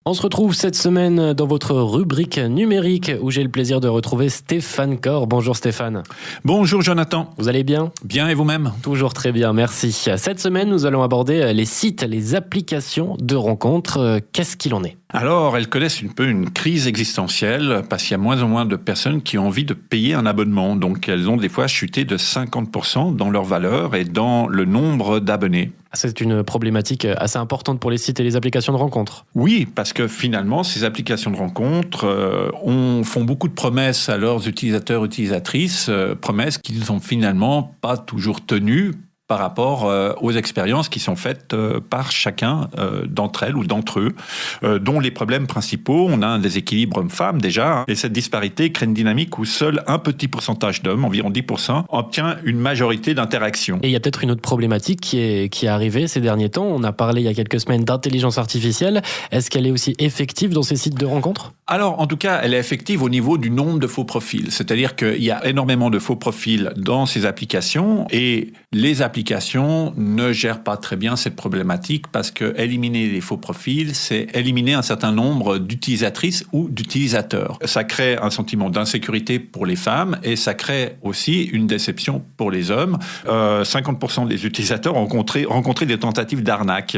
On se retrouve cette semaine dans votre rubrique numérique où j'ai le plaisir de retrouver Stéphane Corr. Bonjour Stéphane. Bonjour Jonathan. Vous allez bien ? Bien et vous-même ? Toujours très bien, merci. Cette semaine, nous allons aborder les sites, les applications de rencontres. Qu'est-ce qu'il en est ? Alors, elles connaissent un peu une crise existentielle parce qu'il y a moins en moins de personnes qui ont envie de payer un abonnement. Donc, elles ont des fois chuté de 50% dans leur valeur et dans le nombre d'abonnés. C'est une problématique assez importante pour les sites et les applications de rencontres. Oui, parce que finalement, ces applications de rencontres font beaucoup de promesses à leurs utilisateurs, utilisatrices, promesses qu'ils n'ont finalement pas toujours tenues par rapport aux expériences qui sont faites par chacun d'entre elles ou d'entre eux, dont les problèmes principaux, on a un déséquilibre homme-femme déjà, et cette disparité crée une dynamique où seul un petit pourcentage d'hommes, environ 10%, obtient une majorité d'interactions. Et il y a peut-être une autre problématique qui est arrivée ces derniers temps. On a parlé il y a quelques semaines d'intelligence artificielle. Est-ce qu'elle est aussi effective dans ces sites de rencontres ? Alors, en tout cas, elle est effective au niveau du nombre de faux profils. C'est-à-dire qu'il y a énormément de faux profils dans ces applications et les applications ne gèrent pas très bien cette problématique parce que éliminer les faux profils, c'est éliminer un certain nombre d'utilisatrices ou d'utilisateurs. Ça crée un sentiment d'insécurité pour les femmes et ça crée aussi une déception pour les hommes. 50% des utilisateurs ont rencontré des tentatives d'arnaque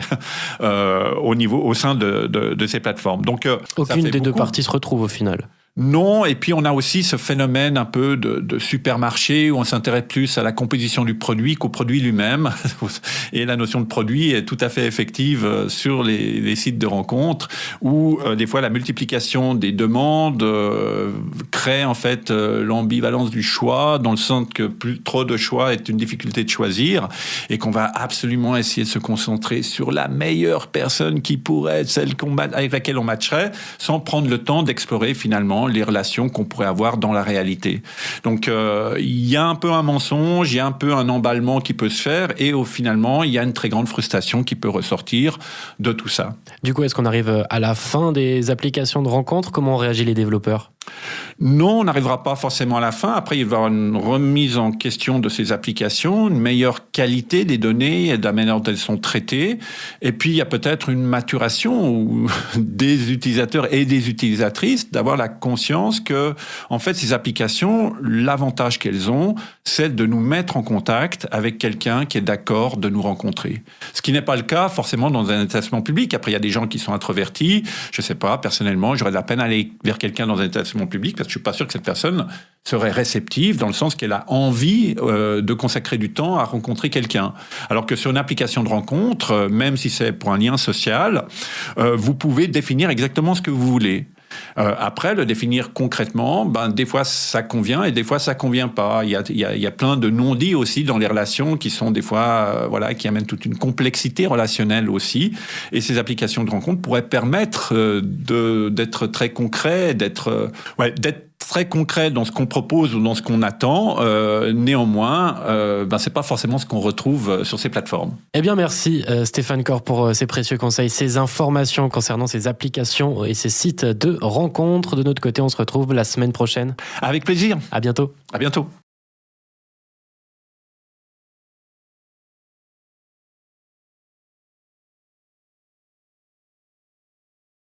au sein de ces plateformes. Donc, aucune des deux parties se retrouve au final. Non, et puis on a aussi ce phénomène un peu de supermarché où on s'intéresse plus à la composition du produit qu'au produit lui-même. Et la notion de produit est tout à fait effective sur les sites de rencontres où des fois la multiplication des demandes crée en fait l'ambivalence du choix dans le sens que plus trop de choix est une difficulté de choisir et qu'on va absolument essayer de se concentrer sur la meilleure personne qui pourrait être celle avec laquelle on matcherait sans prendre le temps d'explorer finalement les relations qu'on pourrait avoir dans la réalité. Donc, il y a un peu un mensonge, il y a un peu un emballement qui peut se faire et finalement, il y a une très grande frustration qui peut ressortir de tout ça. Du coup, est-ce qu'on arrive à la fin des applications de rencontres ? Comment réagissent les développeurs ? Non, on n'arrivera pas forcément à la fin. Après, il va y avoir une remise en question de ces applications, une meilleure qualité des données et de la manière dont elles sont traitées. Et puis, il y a peut-être une maturation des utilisateurs et des utilisatrices d'avoir la conscience que, en fait, ces applications, l'avantage qu'elles ont, c'est de nous mettre en contact avec quelqu'un qui est d'accord de nous rencontrer. Ce qui n'est pas le cas forcément dans un établissement public. Après, il y a des gens qui sont introvertis. Je ne sais pas, personnellement, j'aurais de la peine à aller vers quelqu'un dans un établissement public parce que je suis pas sûr que cette personne serait réceptive dans le sens qu'elle a envie de consacrer du temps à rencontrer quelqu'un. Alors que sur une application de rencontre, même si c'est pour un lien social, vous pouvez définir exactement ce que vous voulez. Après, le définir concrètement, des fois ça convient et des fois ça convient pas. Il y a plein de non-dits aussi dans les relations qui sont des fois, qui amènent toute une complexité relationnelle aussi. Et ces applications de rencontre pourraient permettre d'être très concret, d'être très concret dans ce qu'on propose ou dans ce qu'on attend. Néanmoins, c'est pas forcément ce qu'on retrouve sur ces plateformes. Eh bien, merci Stéphane Corr pour ces précieux conseils, ces informations concernant ces applications et ces sites de rencontres. De notre côté, on se retrouve la semaine prochaine. Avec plaisir. À bientôt. À bientôt.